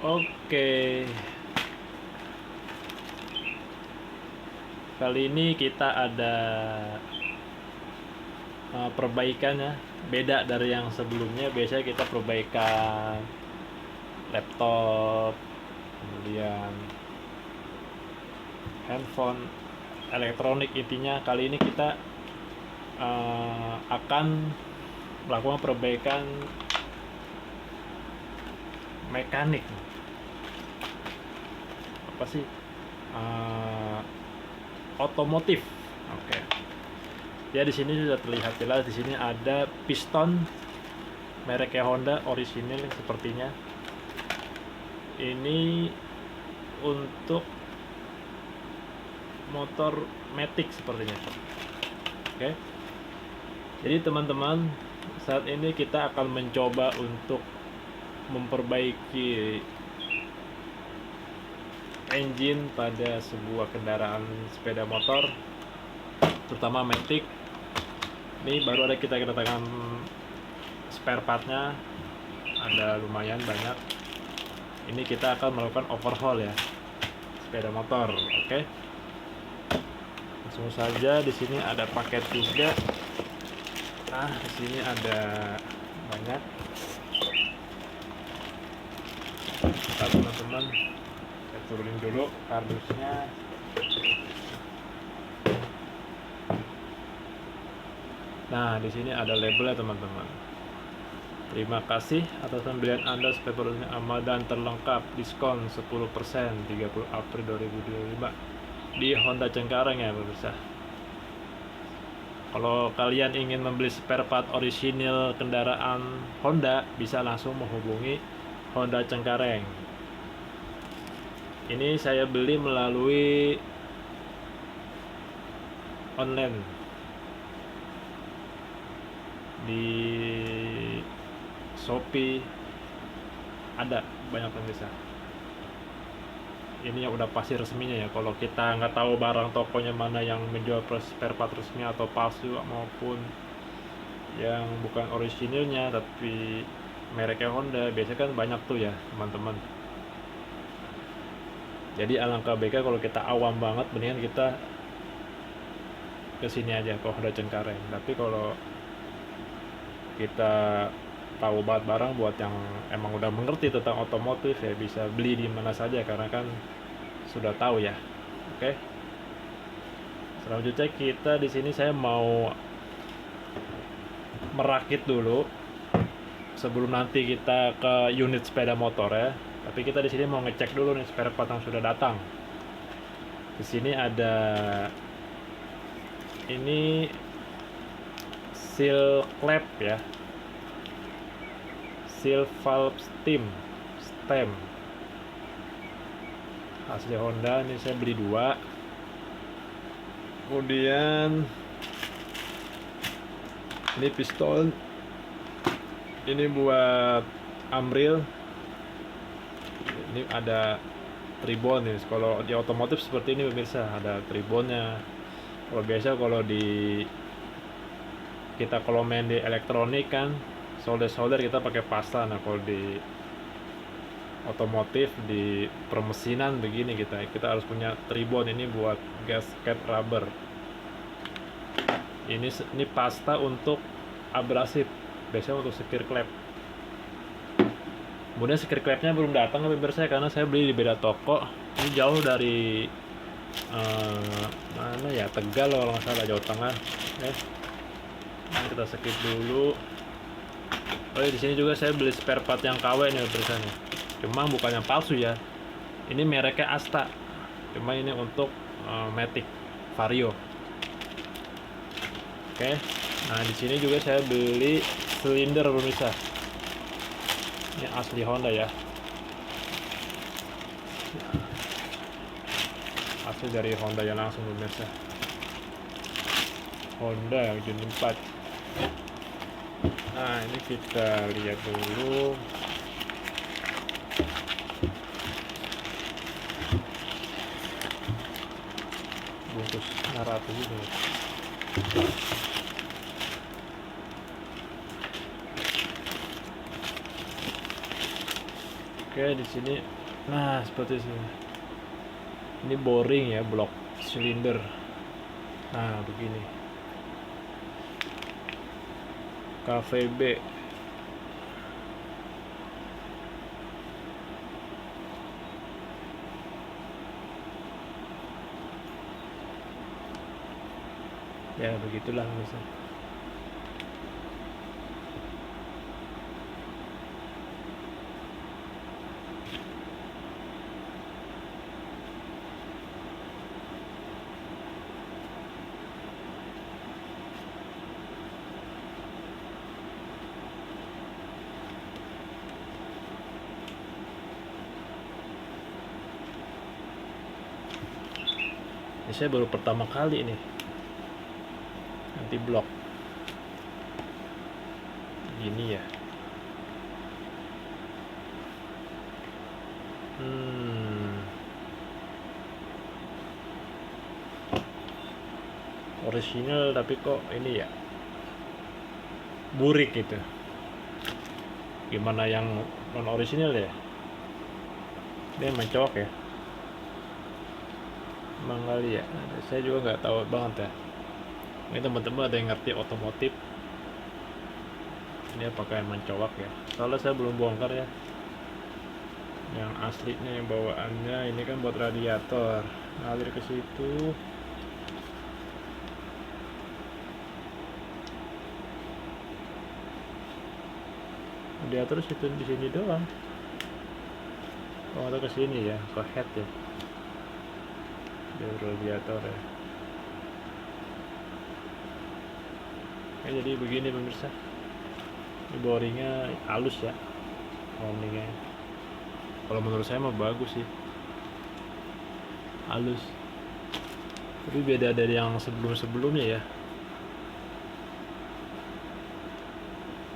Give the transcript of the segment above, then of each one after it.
Oke, kali ini kita ada perbaikan ya, beda dari yang sebelumnya. Biasanya kita perbaikan laptop, kemudian handphone, elektronik. Intinya kali ini kita akan melakukan perbaikan mekanik. Apa sih? Otomotif. Oke. Ya, di sini sudah terlihat jelas. Di sini ada piston mereknya Honda orisinil sepertinya. Ini untuk motor Matic sepertinya. Oke. Jadi teman-teman, saat ini kita akan mencoba untuk memperbaiki engine pada sebuah kendaraan sepeda motor, terutama Matic. Ini baru ada kita kedatangan spare partnya, ada lumayan banyak. Ini kita akan melakukan overhaul ya, sepeda motor. Oke. Langsung saja, di sini ada paket juga. Nah, di sini ada banyak. Nah, teman-teman, saya turunin dulu kardusnya. Nah, di sini ada labelnya teman-teman. Terima kasih atas pembelian Anda, spare partnya aman dan terlengkap, diskon 10% 30 April 2025 di Honda Cengkareng ya pemirsa. Kalau kalian ingin membeli spare part orisinil kendaraan Honda, bisa langsung menghubungi Honda Cengkareng. Ini saya beli melalui online di Shopee, ada banyak pemirsa. Ini yang udah pasti resminya ya. Kalau kita nggak tahu barang tokonya mana yang menjual spare part resmi atau palsu maupun yang bukan orisinilnya tapi mereknya Honda, biasanya kan banyak tuh ya teman-teman. Jadi alangkah baiknya kalau kita awam banget, mendingan kita kesini aja ke Honda Cengkareng. Tapi kalau kita tahu banget barang buat yang emang udah mengerti tentang otomotif ya, bisa beli di mana saja karena kan sudah tahu ya. Oke. Selanjutnya kita di sini saya mau merakit dulu sebelum nanti kita ke unit sepeda motor ya. Tapi kita di sini mau ngecek dulu nih spare part yang sudah datang. Di sini ada ini seal clamp ya, seal valve stem asli Honda. Ini saya beli 2. Kemudian ini piston, ini buat amril. Ini ada tribon nih. Kalau di otomotif seperti ini pemirsa, ada tribonnya. Kalau biasa kalau kalau main di elektronik kan solder kita pakai pasta. Nah, kalau di otomotif di permesinan begini kita harus punya tribon. Ini buat gasket rubber. Ini pasta untuk abrasif, biasanya untuk setir klep. Kemudian setir klepnya belum datang pemirsa karena saya beli di beda toko. Ini jauh dari mana ya, Tegal kalau nggak salah, Jawa Tengah. Nah, kita skip dulu. Oh ya, di sini juga saya beli spare part yang KW nih pemirsa nih. Cuma bukan yang palsu ya. Ini mereknya Asta. Cuma ini untuk Matic Vario. Oke. Nah, di sini juga saya beli silinder pemirsa. Ini asli Honda ya. Asli dari Honda ya langsung pemirsa. Honda Jun 4. Nah, ini kita lihat dulu. Bungkus Naratu gitu. Oke, di sini nah seperti ini. Ini boring ya, blok silinder. Nah, begini. KVB. Ya, begitulah misalnya. Ini saya baru pertama kali nih anti blok gini ya. Original tapi kok ini ya burik gitu. Gimana yang non original ya? Dia mencok ya. Emang kali ya. Saya juga nggak tahu banget ya. Ini teman-teman ada yang ngerti otomotif. Ini apakah yang mencowok ya? Soalnya saya belum bongkar ya. Yang aslinya yang bawaannya ini kan buat radiator, ngalir ke situ. Radiator situ di sini doang. Oh, atau ke sini ya, ke head ya. Dia radiator ya. Oke, jadi begini pemirsa. Ini boringnya halus ya. Boringnya. Kalau menurut saya mah bagus sih. Halus. Tapi beda dari yang sebelum-sebelumnya ya.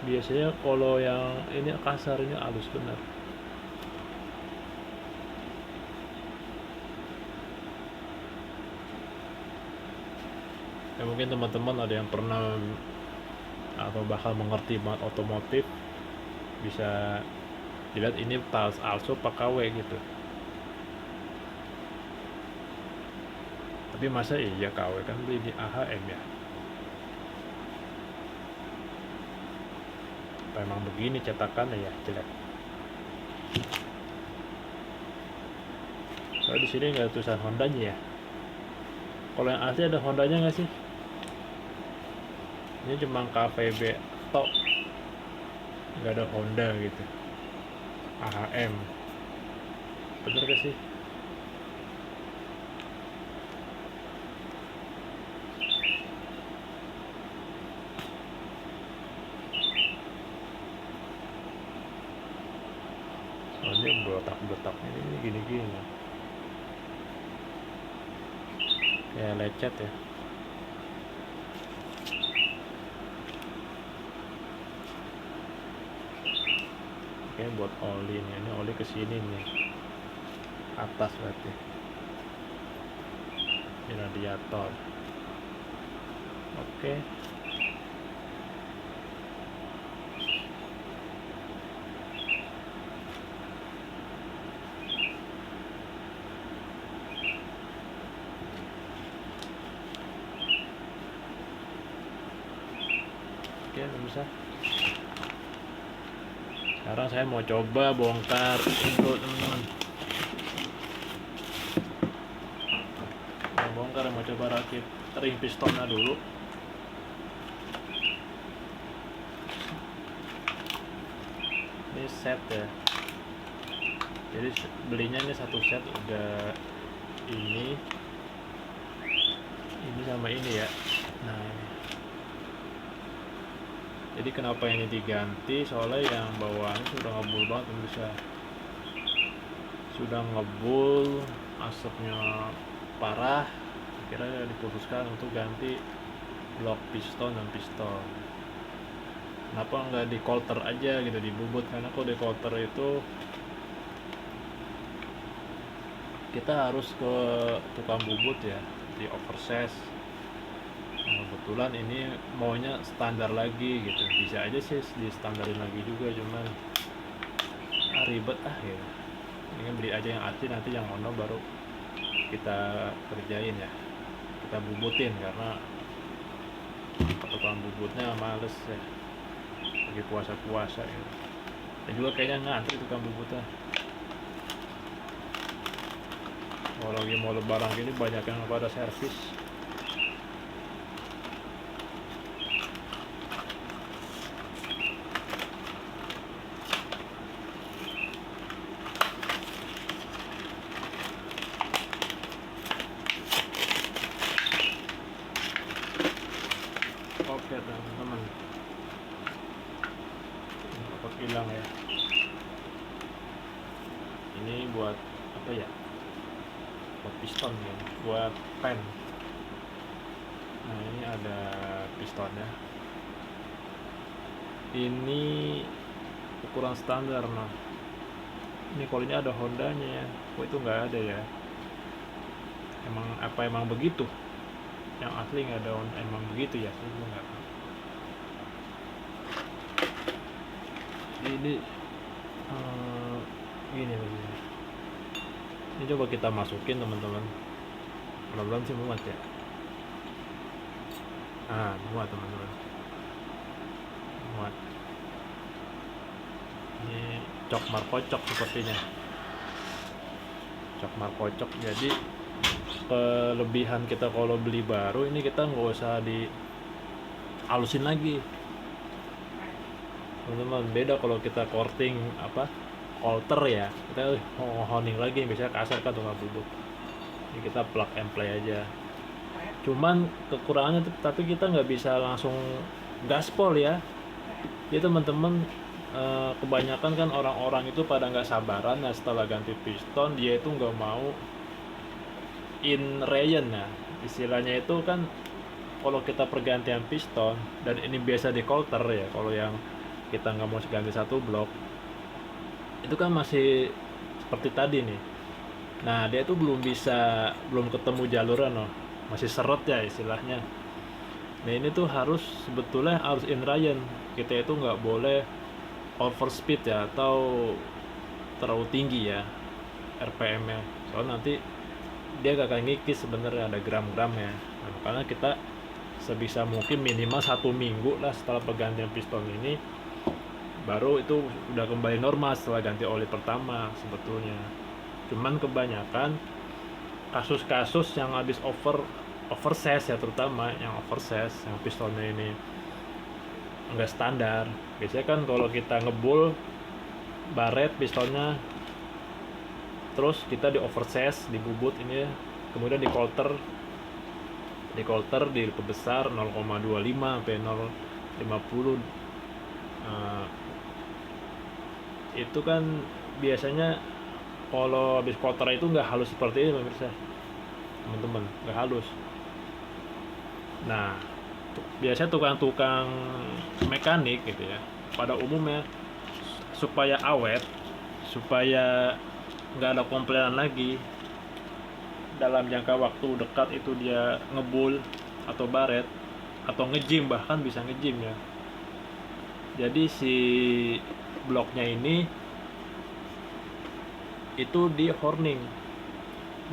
Biasanya kalau yang ini kasar, ini halus benar. Ya mungkin teman-teman ada yang pernah atau bakal mengerti banget otomotif, bisa dilihat ini Tals also pak KW gitu. Tapi masa iya KW kan beli di AHM ya? Apa emang begini cetakannya ya jelek? Soalnya di sini nggak ada tulisan Hondanya ya. Kalau yang asli ada Hondanya nggak sih? Ini cuma KVB tok, nggak ada Honda gitu. AHM, bener gak sih? Soalnya berotak-berotaknya ini gini-gini, kayak lecet ya. Oke, buat oli nih, ini oli kesini nih, atas berarti. Ini radiator. Oke. Oke, bisa. Sekarang saya mau coba bongkar itu, teman-teman. Mau coba rakit ring pistonnya dulu. Ini set ya. Jadi belinya ini satu set, udah ini sama ini ya. Nah, ini. Jadi kenapa ini diganti? Soalnya yang bawaan sudah ngebul banget bisa. Sudah ngebul, asapnya parah. Akhirnya diputuskan untuk ganti blok piston dan piston. Kenapa nggak di coulter aja gitu, dibubut? Karena kalau di coulter itu kita harus ke tukang bubut ya, di oversize. Nah, kebetulan ini maunya standar lagi gitu, bisa aja sih di standarin lagi juga, cuman ribet ya. Ini beli aja yang asli, nanti yang ono baru kita kerjain ya, kita bubutin, karena tukang bubutnya males ya lagi puasa-puasa ya. Dan juga kayaknya ngantri tukang bubutnya. Kalau lagi mau lebaran gini banyak yang pada servis. Oke teman-teman, dapat hilang ya. Ini buat apa ya? Buat piston ya, buat pen. Nah ini ada pistonnya. Ini ukuran standar. Nah ini kalau ini ada Hondanya ya, kok itu nggak ada ya? Emang begitu? Yang asli nggak ada Honda, emang begitu ya? Saya juga nggak tahu. Ini gini begini. Ini coba kita masukin teman-teman. Mudah-mudahan sih muat ya. Muat teman-teman. Muat. Ini cok markocok sepertinya. Cok markocok. Jadi kelebihan kita kalau beli baru ini, kita nggak usah dihalusin lagi. Teman-teman, beda kalau kita coating alter ya, kita honing lagi, biasanya kasar kan tukang bubut. Ini kita plug and play aja. Cuman kekurangannya tapi kita nggak bisa langsung gaspol ya. Jadi teman-teman, kebanyakan kan orang-orang itu pada nggak sabaran ya, setelah ganti piston dia itu nggak mau in rayon ya. Istilahnya itu kan kalau kita pergantian piston, dan ini biasa di coulter ya, kalau yang kita nggak mau ganti satu blok, itu kan masih seperti tadi nih. Nah dia tuh belum ketemu jalurnya, masih seret ya istilahnya. Nah ini tuh sebetulnya harus in rayon. Kita itu nggak boleh overspeed ya, atau terlalu tinggi ya RPM nya, soalnya nanti dia gak akan ngikis sebenarnya, ada gram-gram ya. Nah, makanya kita sebisa mungkin minimal 1 minggu lah setelah pergantian piston ini, baru itu udah kembali normal setelah ganti oli pertama sebetulnya. Cuman kebanyakan kasus-kasus yang habis oversize ya, terutama yang oversize, yang pistonnya ini enggak standar. Biasanya kan kalau kita ngebul baret pistonnya, terus kita di oversize, di bubut ini, kemudian di coulter diperbesar 0,25 sampai 0,50. Itu kan biasanya kalau habis coulter itu nggak halus seperti ini pemirsa, teman-teman, nggak halus. Nah biasanya tukang mekanik gitu ya, pada umumnya supaya awet, supaya nggak ada komplainan lagi dalam jangka waktu dekat, itu dia ngebul atau baret atau ngejim, bahkan bisa ngejim ya. Jadi si bloknya ini itu di horning,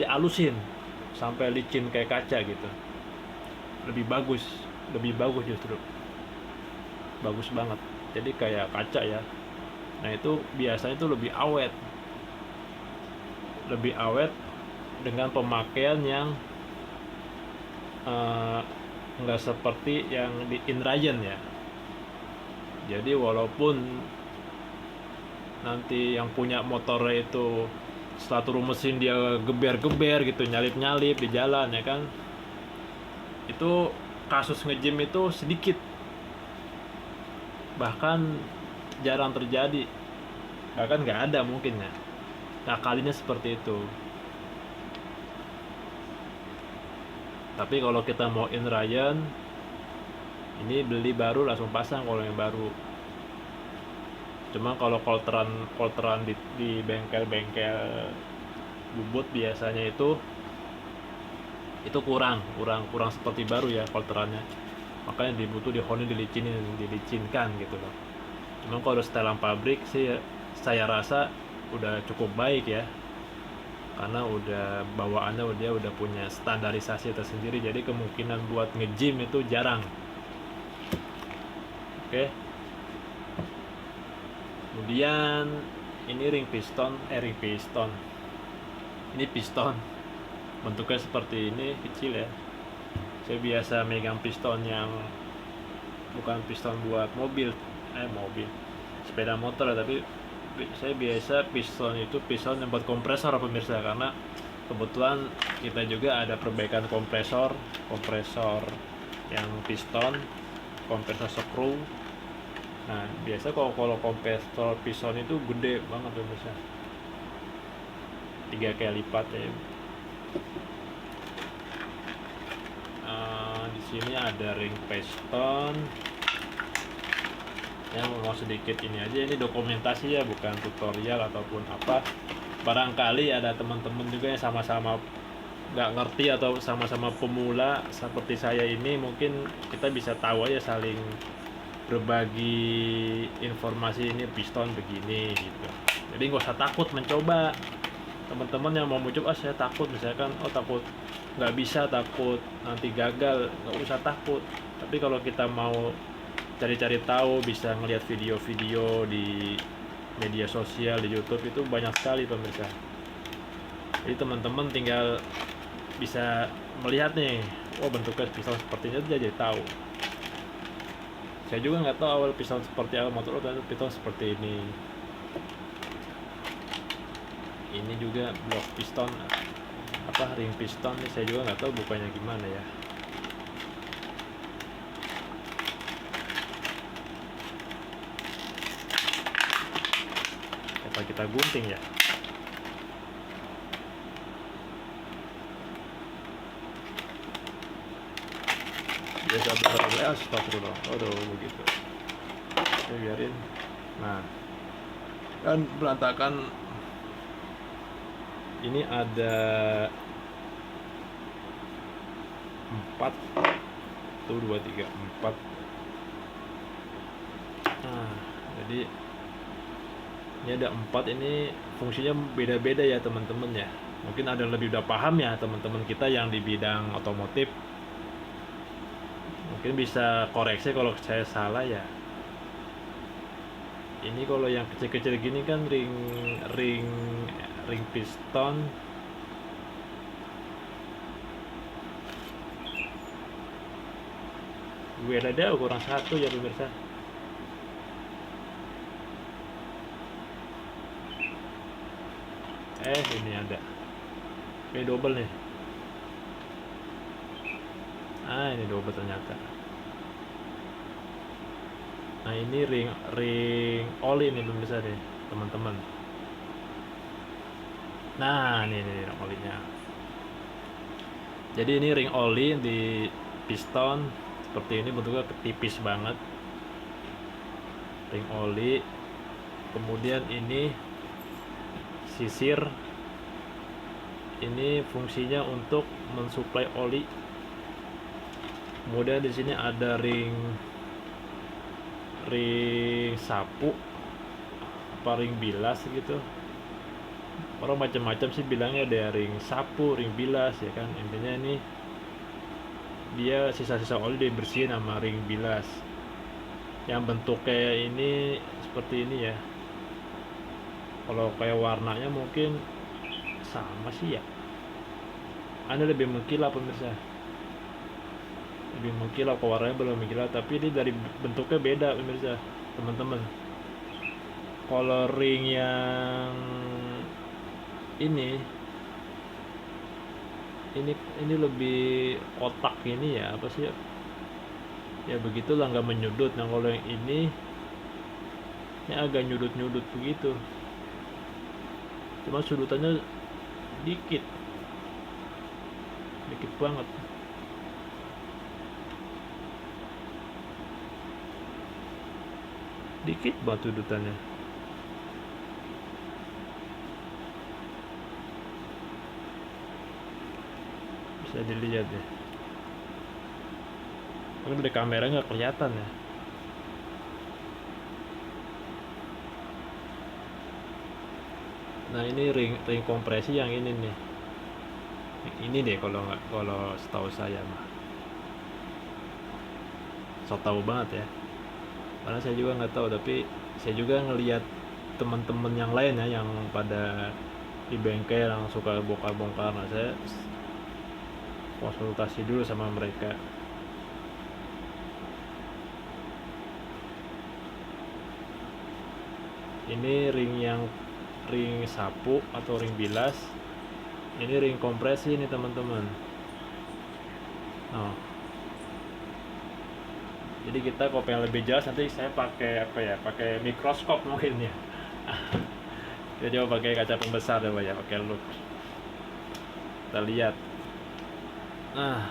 dialusin sampai licin kayak kaca gitu. Lebih bagus justru, bagus banget. Jadi kayak kaca ya. Nah itu biasanya itu lebih awet dengan pemakaian yang nggak seperti yang di in rayon ya. Jadi walaupun nanti yang punya motornya itu setelah turun mesin dia geber-geber gitu, nyalip-nyalip di jalan ya kan, itu kasus ngejim itu sedikit, bahkan jarang terjadi, bahkan nggak ada mungkin ya. Nah kalinya seperti itu. Tapi kalau kita mau in rayon, ini beli baru langsung pasang kalau yang baru. Cuma kalau coulteran di bengkel-bengkel bubut biasanya itu kurang seperti baru ya coulterannya. Makanya dibutuh di honing, dilicinkan gitu loh. Cuma kalau setelan pabrik sih ya, saya rasa udah cukup baik ya, karena udah bawaannya dia udah punya standarisasi tersendiri, jadi kemungkinan buat nge-gym itu jarang. Oke. Kemudian ini ring piston. Ini piston bentuknya seperti ini, kecil ya. Saya biasa megang piston yang bukan piston buat mobil, sepeda motor, tapi saya biasa piston itu piston yang buat kompresor pemirsa, karena kebetulan kita juga ada perbaikan kompresor yang piston, kompresor screw. Nah biasa kalau kompresor piston itu gede banget pemirsa, 3 kali lipat ya. Di sini ada ring piston yang mau sedikit ini aja, ini dokumentasi ya, bukan tutorial ataupun apa. Barangkali ada teman-teman juga yang sama-sama nggak ngerti atau sama-sama pemula seperti saya ini, mungkin kita bisa tahu aja, saling berbagi informasi, ini piston begini gitu. Jadi nggak usah takut mencoba. Teman-teman yang mau mencoba, saya takut misalkan, takut nggak bisa, takut nanti gagal, nggak usah takut. Tapi kalau kita mau cari-cari tahu, bisa ngelihat video-video di media sosial, di YouTube itu banyak sekali pemirsa. Jadi teman-teman tinggal bisa melihat nih, bentuknya piston seperti ini, jadi tahu. Saya juga nggak tahu awal piston seperti apa, motor piston seperti ini. Ini juga blok piston, ring piston nih, saya juga nggak tahu bukanya gimana ya. Apa kita gunting ya? Biasa berapa? Astagfirullah. Begitu. Oke, biarin. Nah, kan berantakan. Ini ada 4 tuh, 2, 3, 4. Nah, jadi ini ada 4, ini fungsinya beda-beda ya teman-teman ya. Mungkin ada yang lebih udah paham ya teman-teman kita yang di bidang otomotif, mungkin bisa koreksi kalau saya salah ya. Ini kalau yang kecil-kecil gini kan ring piston. Gue ada kurang 1 ya pemirsa. Ini ada. Ini double nih. Ini double ternyata. Nah ini ring oli nih pemirsa nih teman-teman. Nah ini ring olinya. Jadi ini ring oli di piston seperti ini, bentuknya tipis banget, ring oli. Kemudian ini sisir, ini fungsinya untuk mensuplai oli. Kemudian di sini ada ring sapu, ring bilas gitu. Orang macam-macam sih bilangnya, ada ring sapu, ring bilas ya kan. Intinya ini dia sisa-sisa oli dibersihin sama ring bilas. Yang bentuk kayak ini seperti ini ya. Kalau kayak warnanya mungkin sama sih ya. Anda lebih mengkilat pemirsa, lebih mengkilat, ke warnanya belum mengkilat, tapi ini dari bentuknya beda pemirsa teman-teman. Kalau ring yang ini lebih kotak ini ya, apa sih ya, begitulah, nggak menyudut. Nah kalau yang ini agak nyudut begitu, cuma sudutannya dikit banget. Dikit banget sudutannya. Bisa dilihat ya, mungkin dari kamera nggak kelihatan ya. Nah ini ring kompresi yang ini nih, ini deh kalau nggak, kalau setahu saya mah. So tahu banget ya, karena saya juga nggak tahu, tapi saya juga ngelihat teman-teman yang lain ya yang pada di bengkel yang suka bongkar-bongkar. Nah saya konsultasi dulu sama mereka. Ini ring sapu atau ring bilas. Ini ring kompresi nih teman-teman. Nah, jadi kita kalau pengen lebih jelas nanti saya pakai apa ya? Pakai mikroskop mungkin ya. Kita coba pakai kaca pembesar coba ya, pakai loop. Kita lihat. Nah,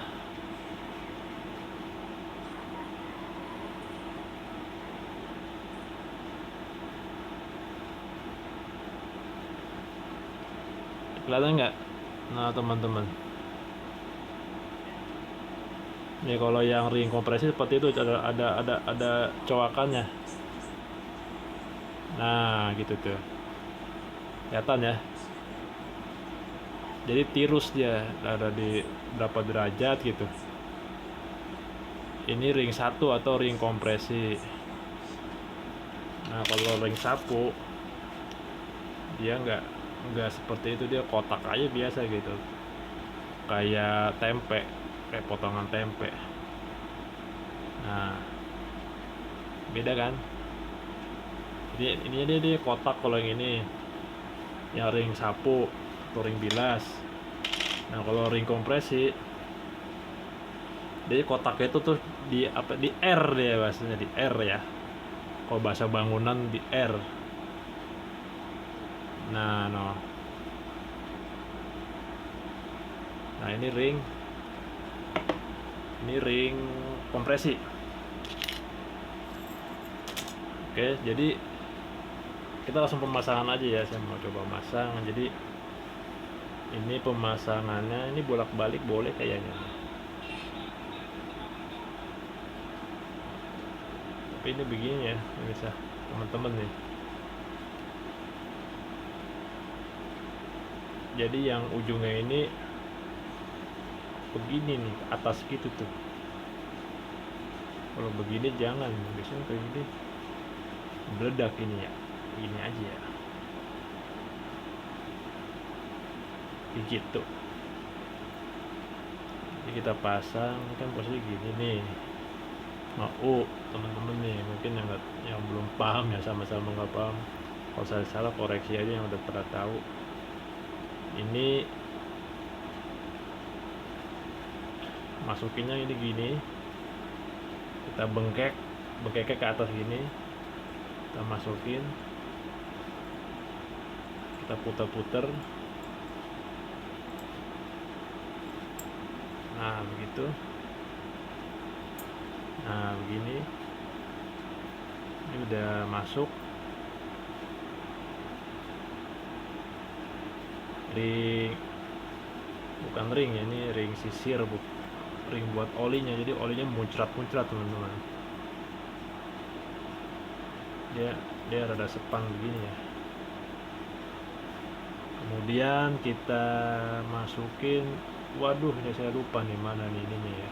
kelihatan nggak? Nah teman-teman, ini kalau yang ring kompresi seperti itu, ada coakannya. Nah gitu tuh, kelihatan ya. Jadi tirus dia, ada di berapa derajat gitu. Ini ring satu atau ring kompresi. Nah kalau ring sapu dia nggak seperti itu, dia kotak aja biasa gitu, kayak tempe, kayak potongan tempe. Nah beda kan, jadi ininya dia kotak kalau yang ini, yang ring sapu atau ring bilas. Nah kalau ring kompresi jadi kotaknya itu tuh di apa, di R, dia bahasanya di R ya, kalau bahasa bangunan di R. Nah no, nah ini ring kompresi. Oke, jadi kita langsung pemasangan aja ya. Saya mau coba masang. Jadi ini pemasangannya, ini bolak-balik boleh kayaknya, tapi ini begini ya bisa teman-teman nih. Jadi yang ujungnya ini begini nih, ke atas gitu tuh. Kalau begini jangan, biasanya kayak gini meledak ini ya. Ini aja ya, gitu. Jadi kita pasang kan posisi gini nih. Mau teman-teman nih mungkin yang belum paham ya, sama-sama nggak paham. Kalau saya salah koreksi aja, yang udah pernah tahu. Ini masukinnya ini gini, kita bengkeknya ke atas gini, kita masukin, kita putar-putar. Nah begitu. Nah begini, ini udah masuk. Bukan ring ya, ini ring sisir, ring buat olinya. Jadi olinya muncrat-muncrat teman-teman. Dia rada sepang begini ya. Kemudian kita masukin, waduh ini saya lupa nih mana nih ininya ya.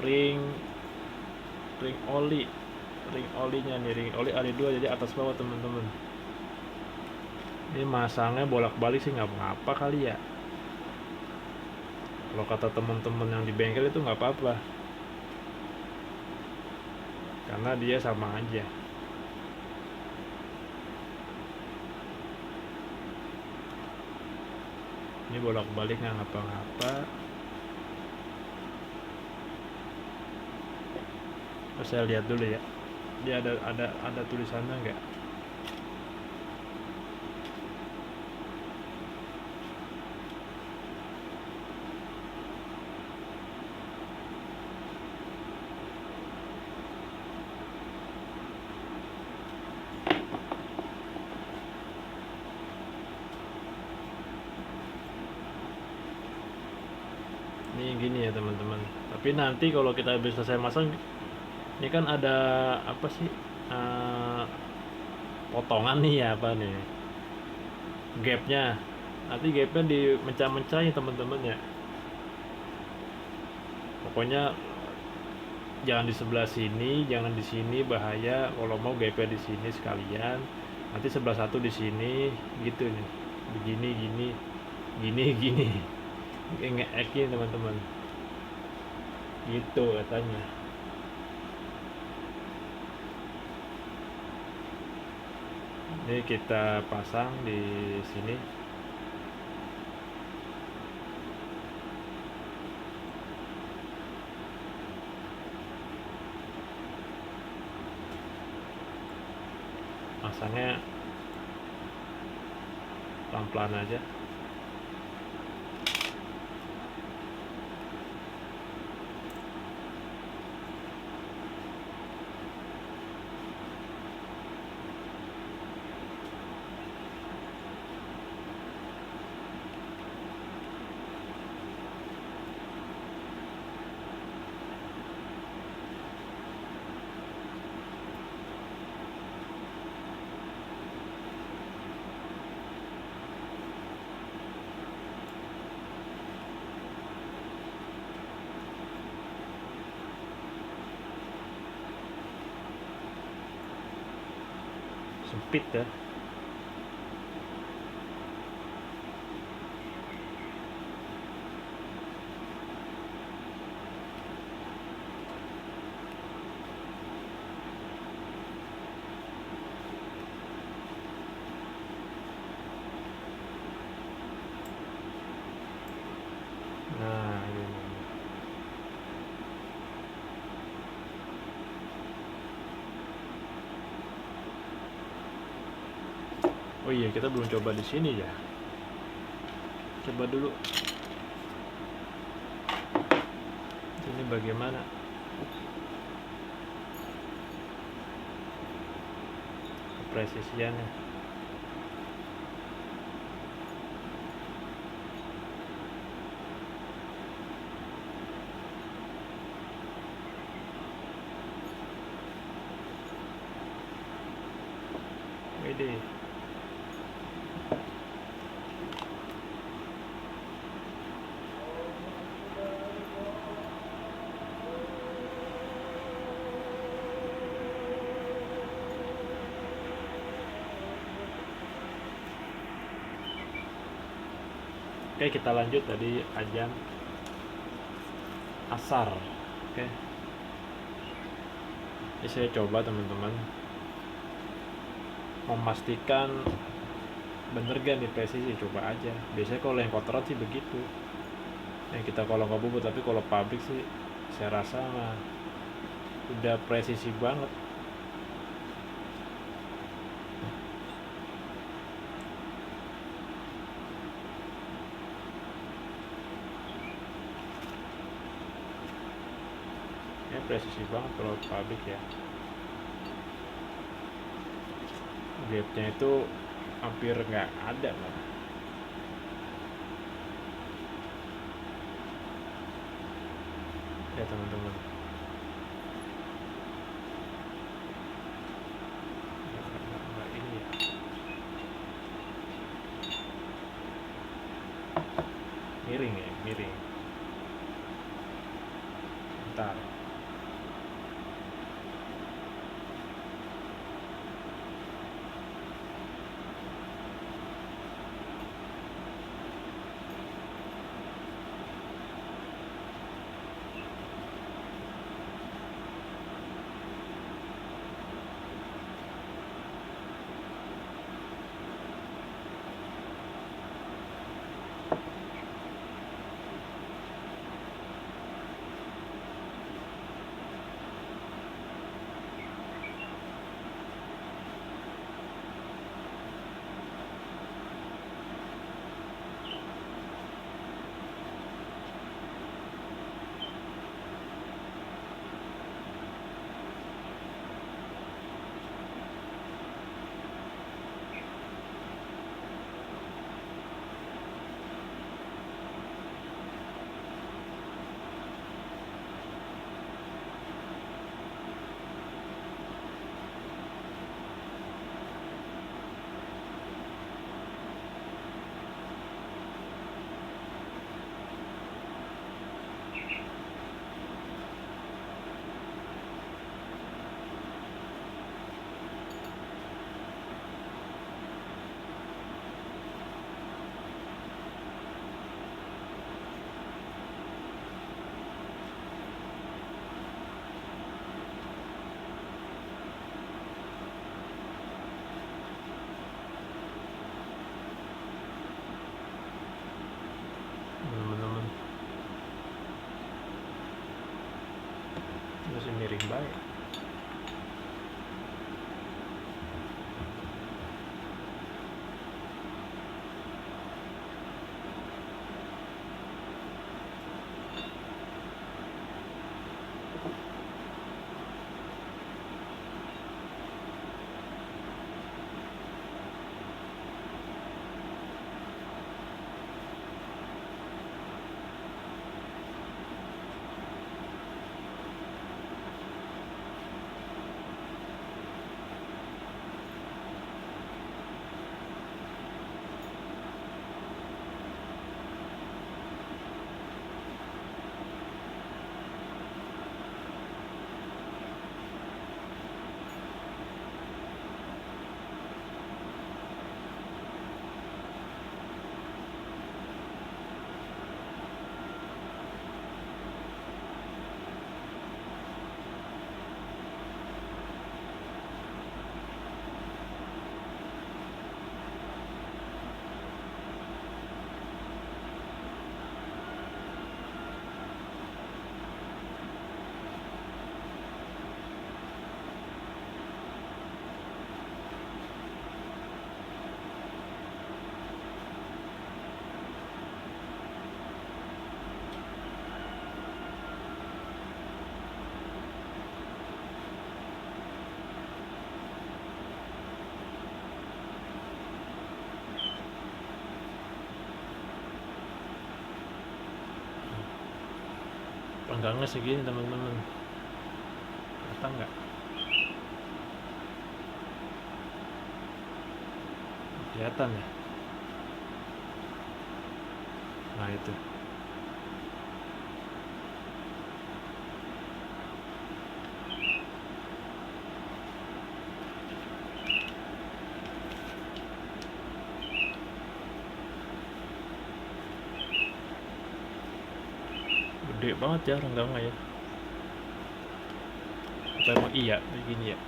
Ring olinya nih, ring oli ada dua, jadi atas bawah teman-teman. Ini masangnya bolak-balik sih nggak apa-apa kali ya. Kalau kata teman-teman yang di bengkel itu nggak apa-apa, karena dia sama aja. Ini bolak-balik nggak ngapa-ngapa. Terus saya lihat dulu ya, dia ada tulisannya nggak. Ini gini ya teman-teman. Tapi nanti kalau kita habis selesai masang, ini kan ada apa sih, eh, potongan nih ya, apa nih gapnya, nanti gapnya dimecah-mecah ya teman-teman ya. Pokoknya jangan di sebelah sini, jangan di sini, bahaya. Kalau mau gapnya di sini sekalian, nanti sebelah satu di sini gitu nih, begini gini gini gini. Ngeekin teman-teman gitu katanya. Ini kita pasang di sini. Pasangnya pelan-pelan aja. Sempit ya. Nah ini. Oh iya, kita belum coba di sini ya. Coba dulu. Ini bagaimana? Presisiannya. Wede. Oke, kita lanjut tadi azan asar. Oke. Ini saya coba teman-teman memastikan bener gak nih presisi, coba aja. Biasanya kalau yang kotoran sih begitu. Yang kita kalau nggak bubut, tapi kalau pabrik sih saya rasa mah udah presisi banget. Ya presisi banget kalau pabrik ya. Gapnya itu hampir nggak ada lah. Ya teman-teman. Nggak ini ya. Miring ya, miring. Bentar. masih miring baik. Panggangnya segini teman-teman, kelihatan nggak? Kelihatan ya? Nah itu. Gede banget ya renggangnya ya. Apa emang iya begini ya?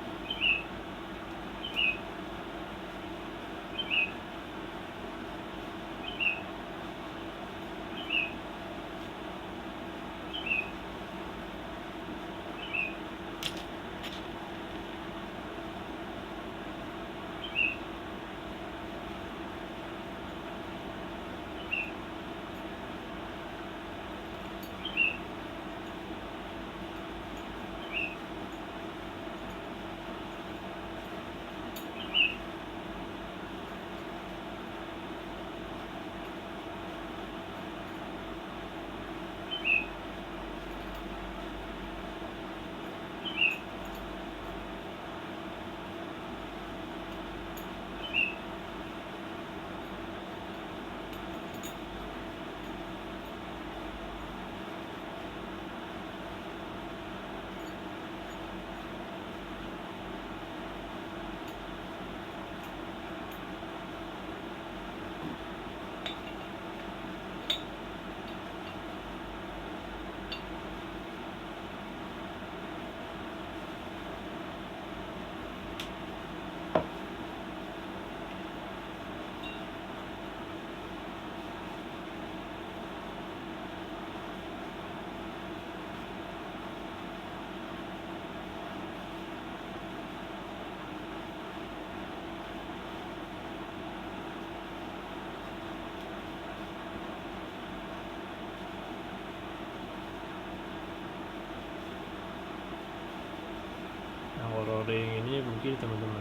Rolling ini begini teman-teman,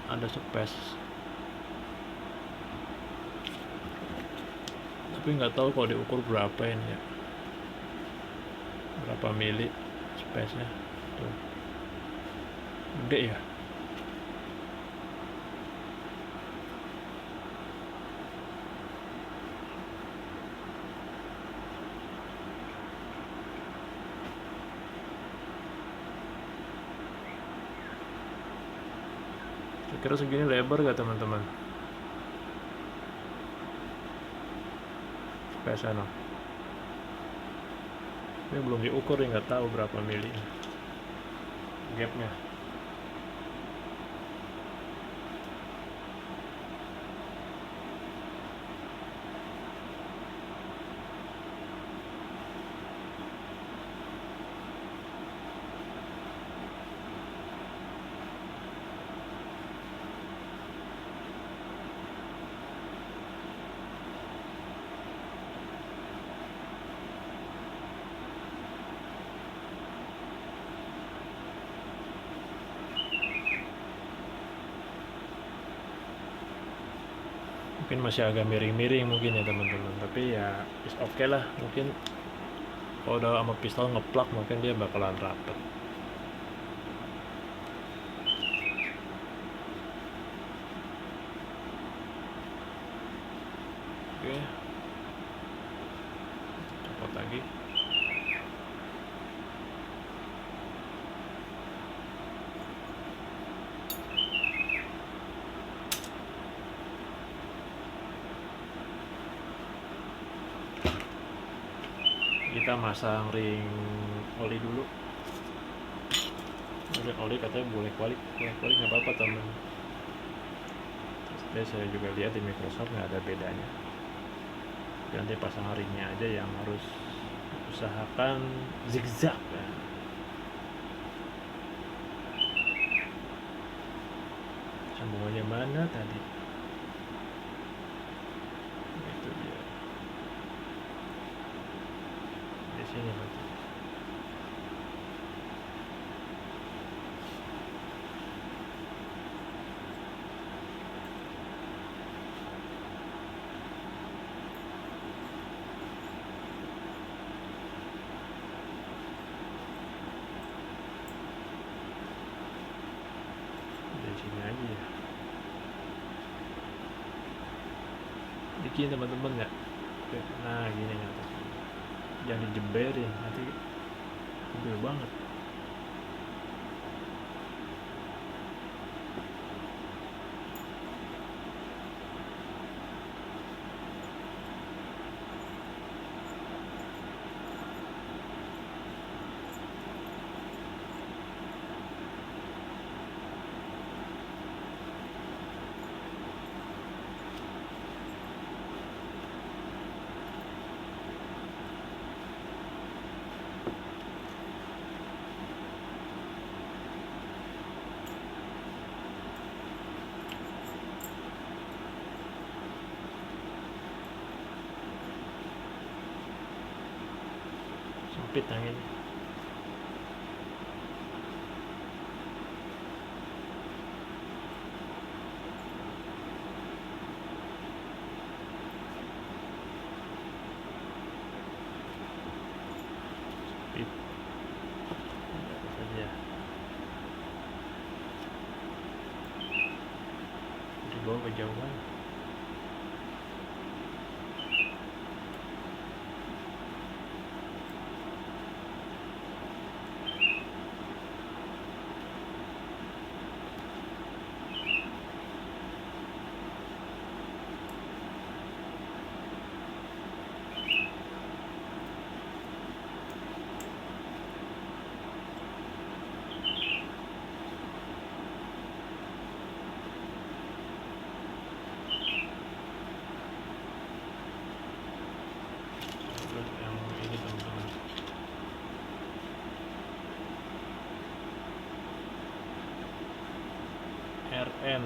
ada space tapi nggak tahu kalau diukur berapa ini ya, berapa mili space nya tuh, gede ya. Kira segini lebar gak teman-teman? Space no. Ini belum diukur ya, nggak tahu berapa mili gapnya. mungkin masih agak miring-miring mungkin ya teman-teman, tapi ya is oke lah. Mungkin kalau udah sama pistol ngeplak mungkin dia bakalan rapet. Oke, copot lagi. Kita masang ring oli dulu. Ring oli katanya boleh kualik nggak apa-apa teman. Terus saya juga lihat di Microsoft nggak ada bedanya. Nanti pasang ringnya aja yang harus usahakan zigzag ya. Sambungannya mana tadi? Itu dia. Di sini berarti. Di sini aja ya. Bikin teman-teman ya. Nah gini nih atas. Jangan dijeberin nanti gede banget. Sempit yang ini. Sempit. Apa saja. Di bawah kejauhan. Terus yang ini teman-teman. RN.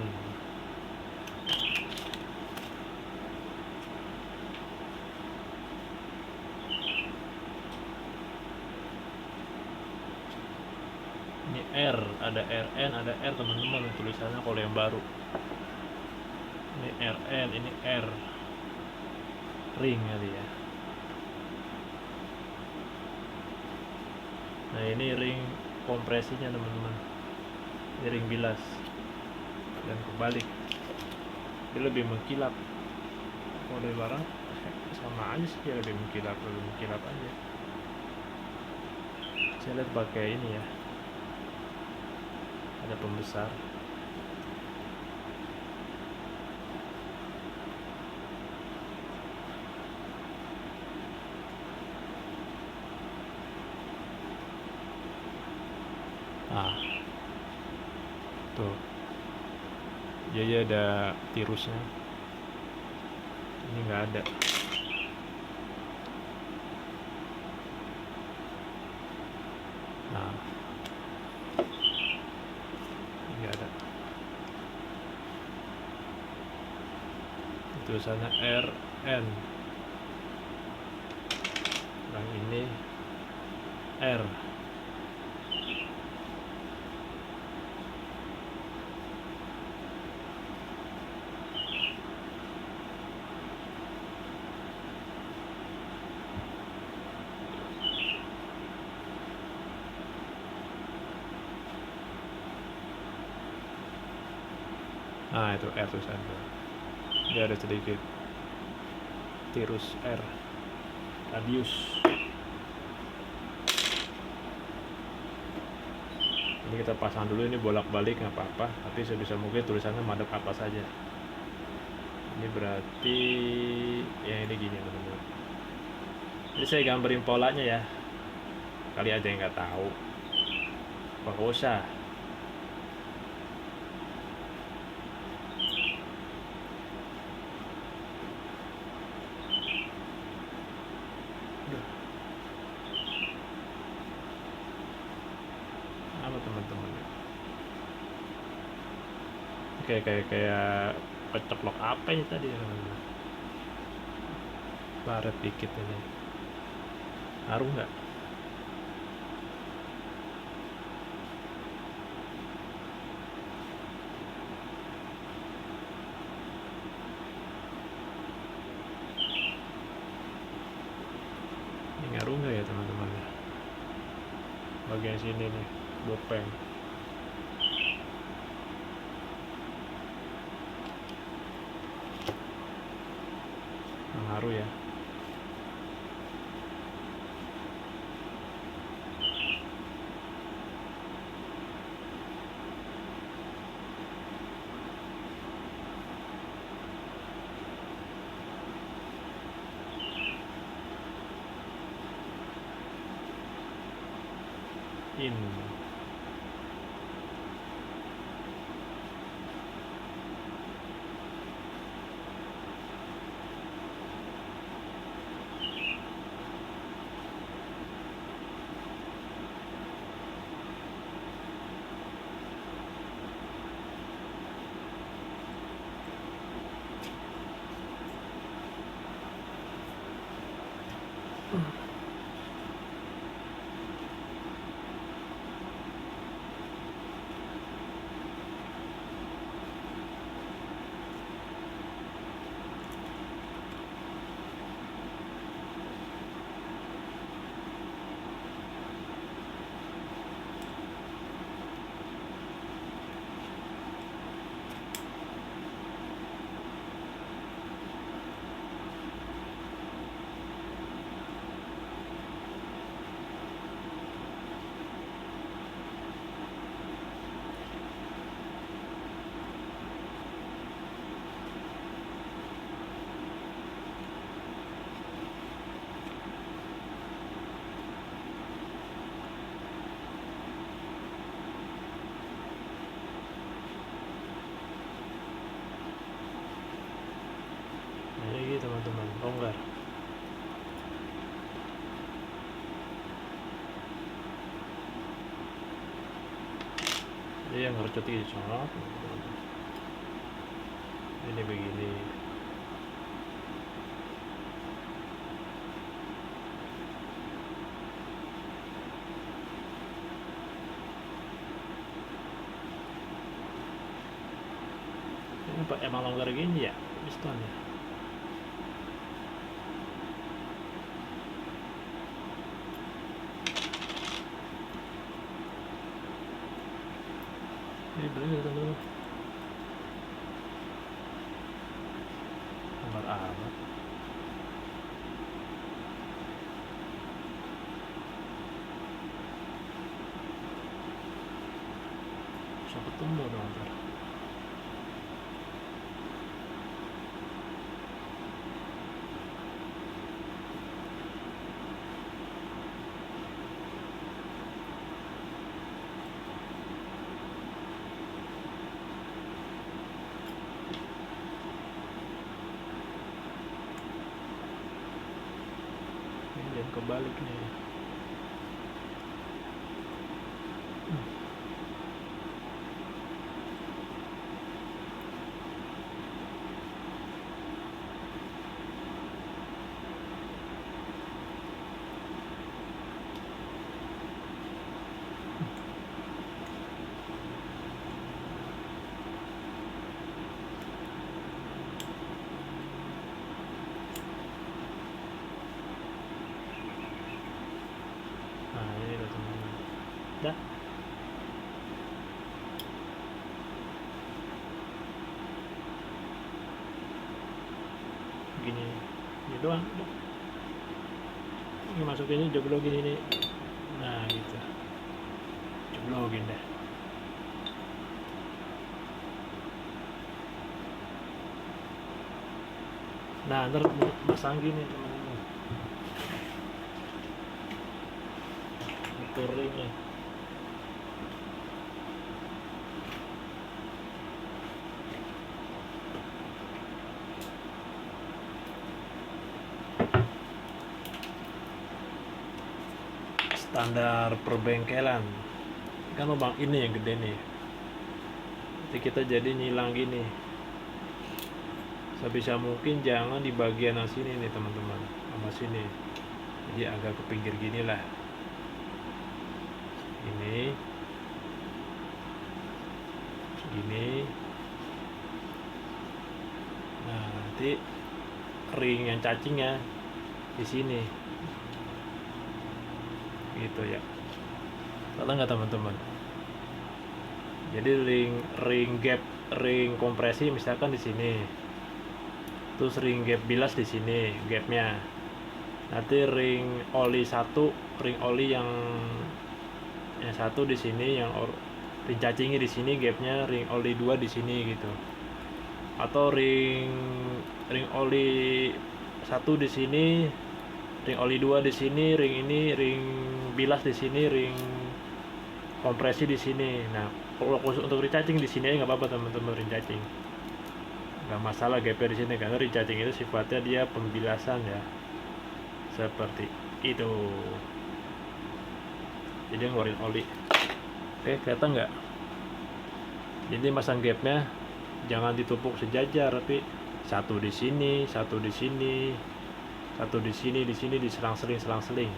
Ini R, ada RN, ada R teman-teman tulisannya kalau yang baru. Ini RN, ini R. Ring kali ya. Nah ini ring kompresinya teman-teman. Ini ring bilas dan kebalik. Dia lebih mengkilap. Kalau dari barang sama aja sih, dia lebih mengkilap aja. Saya lihat pakai ini ya. Ada pembesar. Nah, tuh. Jadi ada tirusnya. Ini nggak ada. Nah, ini nggak ada. Tulisannya RN. Yang ini R. Nah itu R tulisan tuh. Dia ada sedikit tirus R radius. Ini kita pasang dulu, ini bolak-balik nggak apa-apa, tapi sebisa mungkin tulisannya madep atas saja. Ini berarti yang ini gini teman-teman. Jadi saya gambarin polanya ya, kali aja yang nggak tahu. Gak usah. Apa teman-teman? Kayak peceklok apa ini tadi teman-teman? Baret dikit ini. Ngaruh nggak? Ini ngaruh nggak ya teman-teman? Bagian sini nih, bopeng. Ngaruh ya. In. Ini teman-teman, longgar. Jadi yang harus ini sangat. Ini begini. Ini emang longgar gini ya pistonnya. Ini bener teman-teman. Longgar amat. Bisa ketemu dong ntar. Kebalik nih. Dah. doang. Ini masukin, ini joglogin ini. Nah gitu, joglogin deh. Nah ntar masang gini teman-teman, itu ringnya. Standar perbengkelan kan, lubang ini yang gede nih, nanti kita jadi nyilang gini. Sebisa mungkin jangan di bagian sini nih teman-teman, sama sini, jadi agak ke pinggir gini lah, ini gini. Nah nanti ring yang cacingnya di sini gitu ya, salah nggak teman-teman? Jadi ring gap, ring kompresi misalkan di sini, terus ring gap bilas di sini gapnya. Nanti ring oli satu, ring oli yang satu di sini, yang ring cacingnya di sini gapnya, ring oli 2 di sini gitu. Atau ring oli satu di sini, ring oli 2 di sini, ring bilas di sini, ring kompresi di sini. Nah kalau khusus untuk ring cacing di sini nggak apa-apa teman-teman, ring cacing nggak masalah gapnya di sini, karena ring cacing itu sifatnya dia pembilasan ya, seperti itu. Jadi ngeluarin oli. Oke, kelihatan nggak? Jadi masang gapnya jangan ditumpuk sejajar, tapi satu di sini, satu di sini, satu di sini, diselang-seling, selang-seling.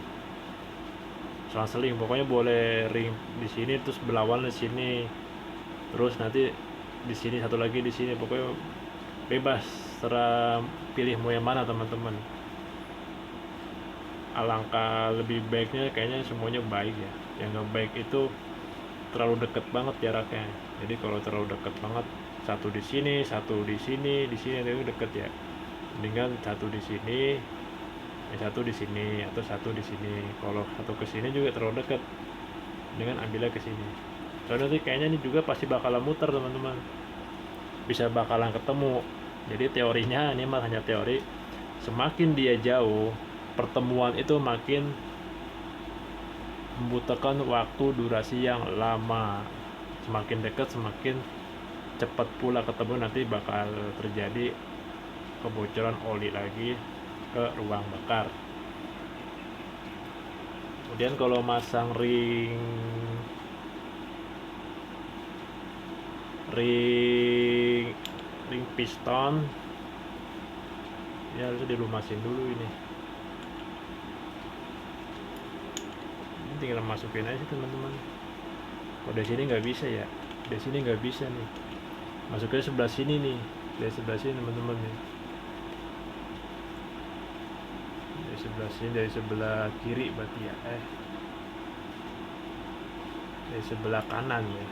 Pokoknya boleh ring di sini, terus berlawan di sini, terus nanti di sini satu lagi di sini. Pokoknya bebas, terserah pilih mau yang mana teman-teman. Alangkah lebih baiknya kayaknya semuanya baik ya. Yang nggak baik itu terlalu deket banget jaraknya. Jadi kalau terlalu deket banget, satu di sini, satu di sini, itu deket ya. Mendingan satu di sini, satu di sini, atau satu di sini. Kalau satu ke sini juga terlalu deket, dengan ambilnya ke sini. Soalnya nanti kayaknya ini juga pasti bakalan muter teman-teman, bisa bakalan ketemu. Jadi teorinya ini mah hanya teori, semakin dia jauh pertemuan itu makin membutuhkan waktu durasi yang lama. Semakin dekat semakin cepat pula ketemu, nanti bakal terjadi kebocoran oli lagi ke ruang bakar. Kemudian kalau masang ring piston ya harus dilumasin dulu ini tinggal masukin aja teman-teman. Kalau dari sini nggak bisa ya, dari sini nggak bisa nih, masuknya sebelah sini nih, dari sebelah sini teman-teman nih, dari sebelah sini, dari sebelah kiri berarti ya, dari sebelah kanan ya,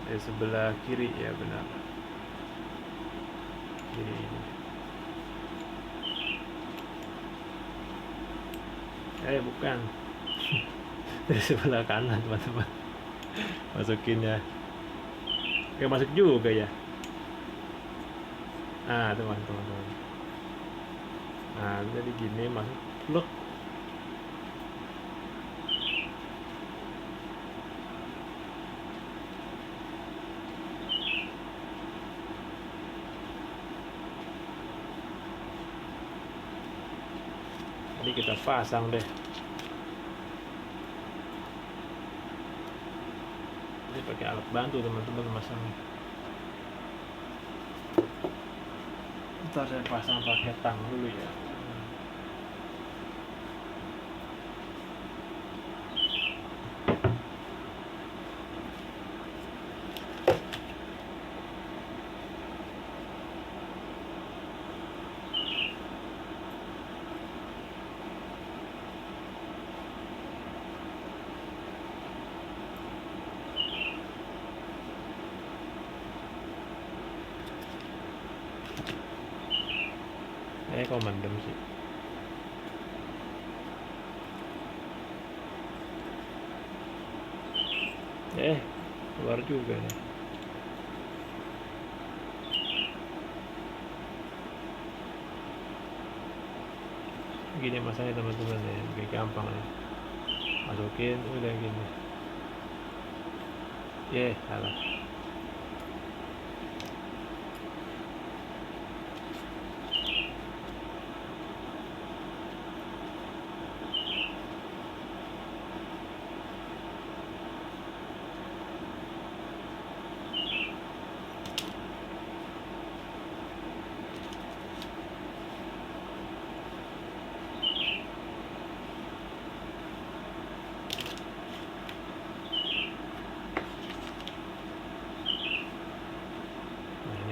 dari sebelah kiri ya, benar, kiri ini. Bukan dari sebelah kanan teman-teman, masukin ya. Masuk juga ya. Nah teman-teman, nah jadi gini, masuk look. Jadi kita pasang deh. Ini pakai alat bantu teman-teman masang. Ntar saya pasang pakai tang dulu ya. kok mendem sih? Keluar juga nih. Gini masanya teman-teman ya, lebih gampang ya. Masukin udah gini. Salah.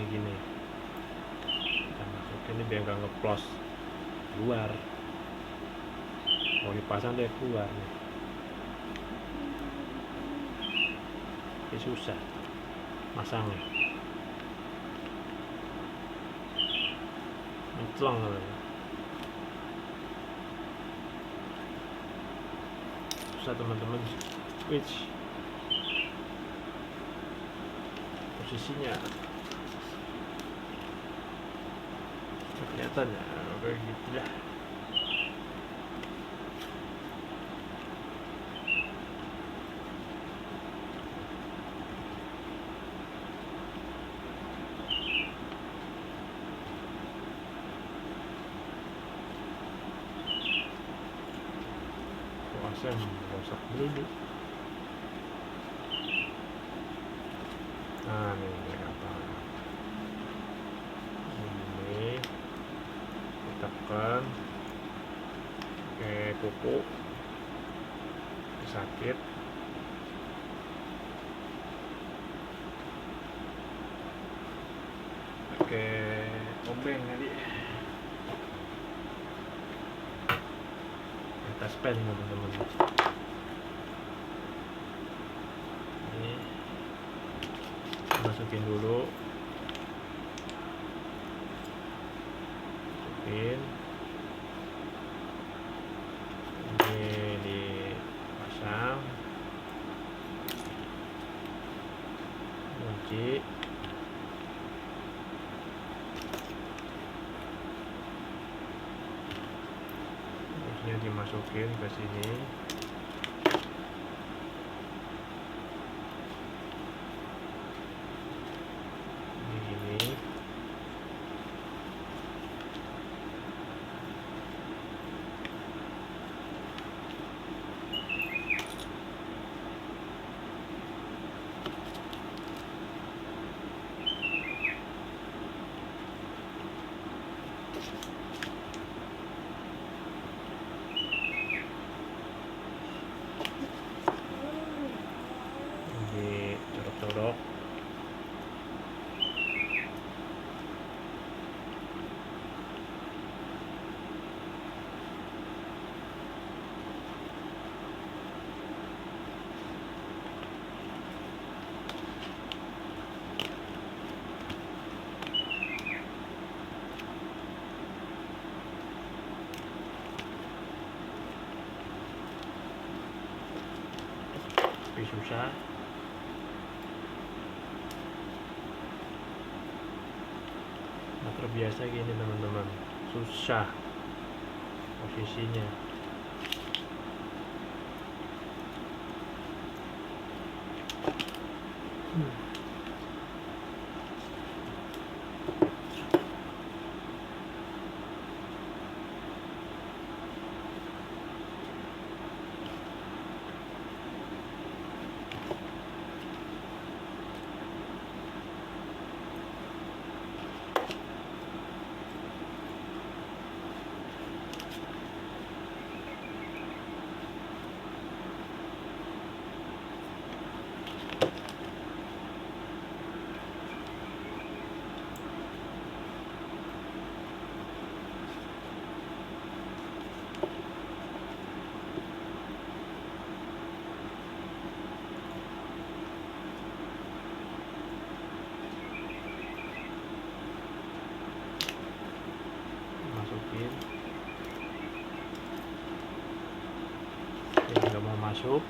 Gini kita masukin ini biar nggak ngeplos keluar. Mau dipasang dia keluar nih. Ini susah masangnya, menclong susah teman-teman. Switch posisinya kelihatan ya, kayak gitu ya. Puasa rusak dulu. Nah nih kayak apa ini, ditekan pakai kuku sakit. Pakai obeng tadi atas pen teman-teman. Ini masukin dulu, masukin ini dipasang, kunci. Terusnya dimasukin ke sini. Ini dicolok-colok. Tapi susah. Nah, terbiasa gini teman-teman, susah posisinya. masuk.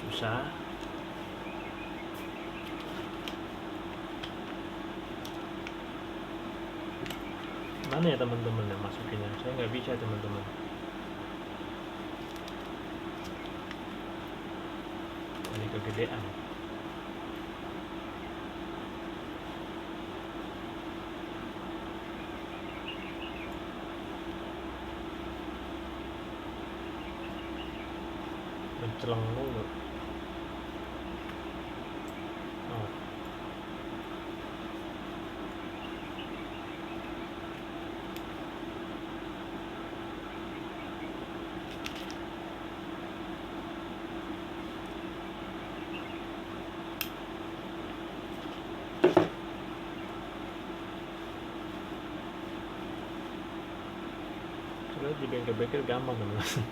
Susah. Mana ya teman-teman yang masukinnya? Saya nggak bisa teman-teman. Ini kegedean. Mencelang mulu. Oh. Sebenarnya di bengkel-bengkel gampang teman-teman.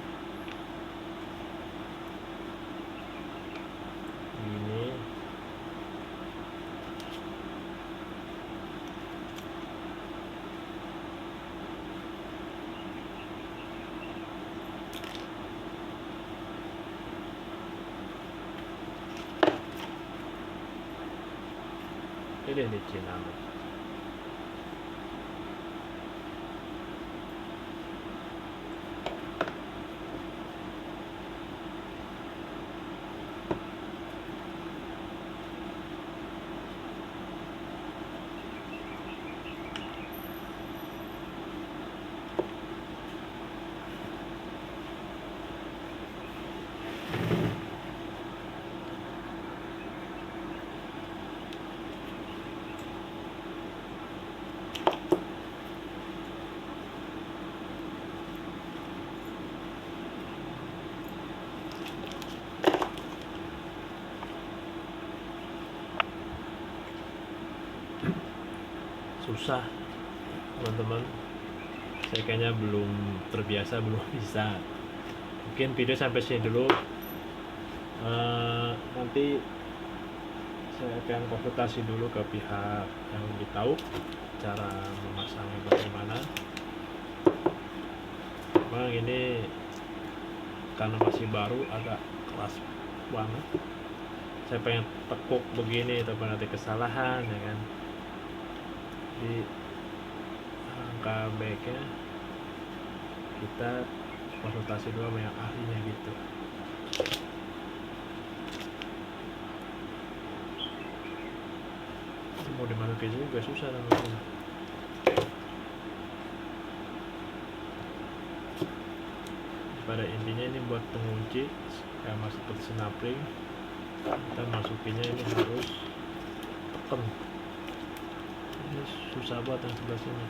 Ini licin amat. Susah teman-teman, saya kayaknya belum terbiasa, belum bisa. Mungkin video sampai sini dulu. Nanti saya akan konsultasi dulu ke pihak yang lebih tahu cara memasangnya bagaimana. Memang ini karena masih baru, agak keras banget. Saya pengen tekuk begini, tapi nanti kesalahan ya kan. Di angka baiknya kita konsultasi dulu sama yang ahlinya gitu. Mau dimasukin juga susah teman-teman. Pada intinya ini buat pengunci sama seperti snapring, kita masukinnya ini harus tekan. Ini susah buat yang sebelah sini.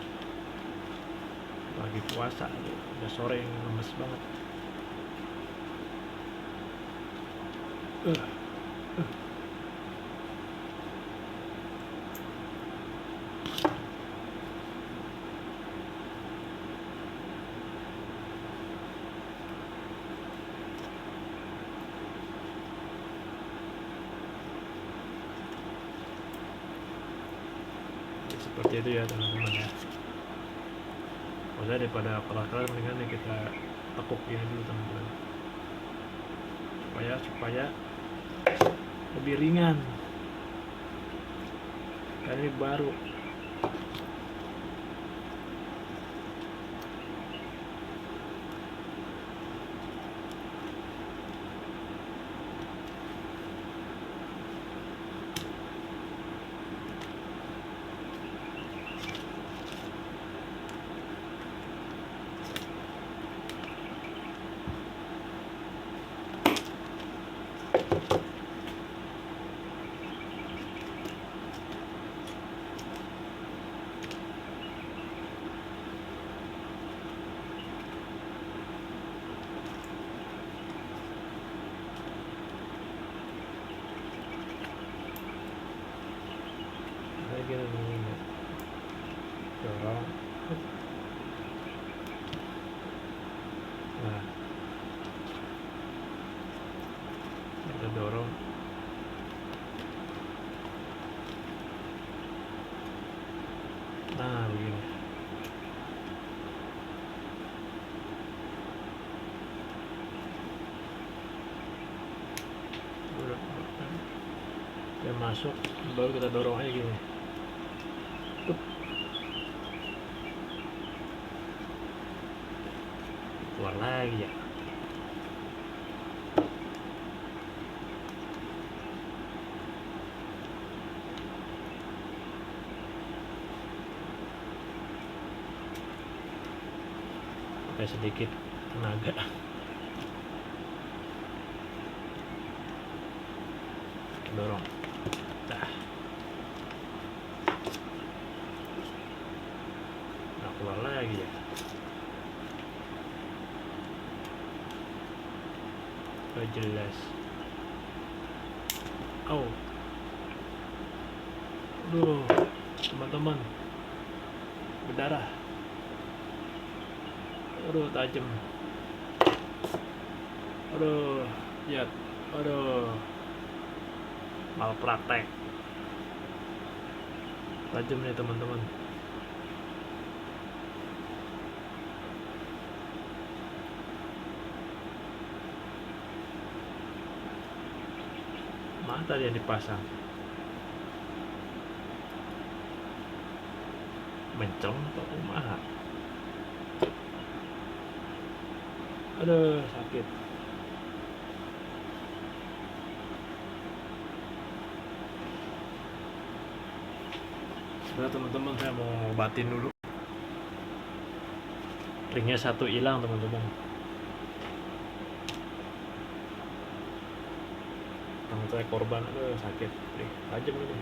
Lagi puasa, udah sore yang lemes banget. Seperti itu ya teman-teman ya. Maksudnya daripada keras-keras, mendingan kita tekuk ini dulu teman-teman, supaya lebih ringan. Karena ini baru. lagi ini dorong. Nah, kita dorong. Nah, begini. Udah masuk, baru kita dorong aja gini. Keluar lagi ya. Pakai sedikit tenaga. Dorong. Dah. Nah, keluar lagi ya. Gak jelas. Oh. Aduh, teman-teman. Berdarah. Aduh, tajam. Aduh, lihat. Aduh. Malpraktek. Tajam nih teman-teman. Mana tadi yang dipasang? Mencong atau kumaha? Aduh, sakit. Sebenarnya teman-teman, saya mau ngobatin dulu. Ringnya satu hilang teman-teman. Tangan saya korban, aduh sakit. Tajam ini.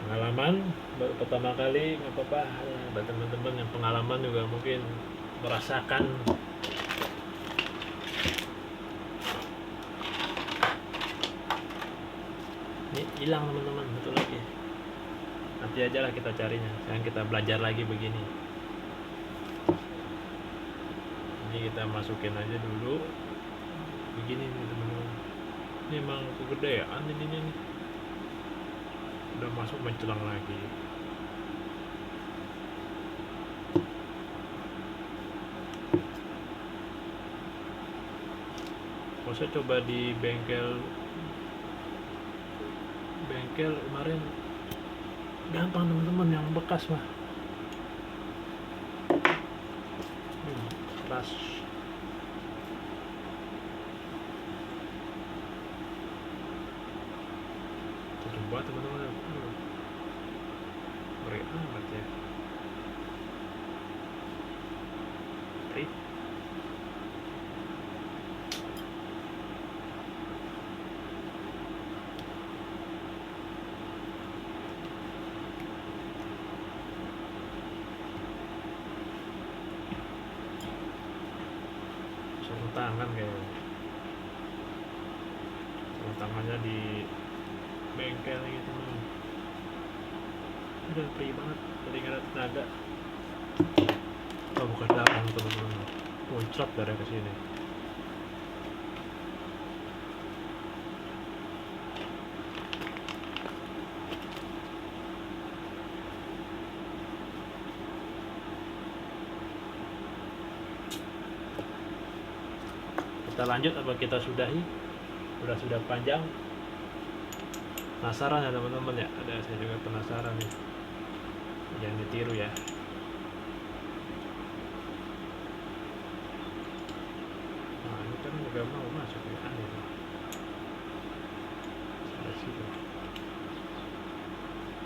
Pengalaman baru pertama kali, nggak apa-apa. Buat teman-teman yang pengalaman juga mungkin merasakan. Ini hilang teman-teman, betul lagi. Nanti aja lah kita carinya. Sekarang kita belajar lagi begini. Ini kita masukin aja dulu. Begini nih teman-teman. Ini emang kegedean ini nih. Udah masuk mencelang lagi. Kalau saya coba di bengkel kemarin gampang teman-teman, yang bekas mah keras. Coba teman-teman, ngeri amat ya. Sarung tangan kayaknya. Sarung tangannya di bengkel gitu. Udah perih banget, tadi nggak ada tenaga. Oh, bukan darah teman-teman, muncrat darah ke sini. Kita lanjut apa kita sudahi? Sudah panjang. Penasaran ya teman-teman ya? Ada, saya juga penasaran nih. Jangan ditiru ya. Nah, ini kan juga mau masuk ya, aneh tuh. Dari situ.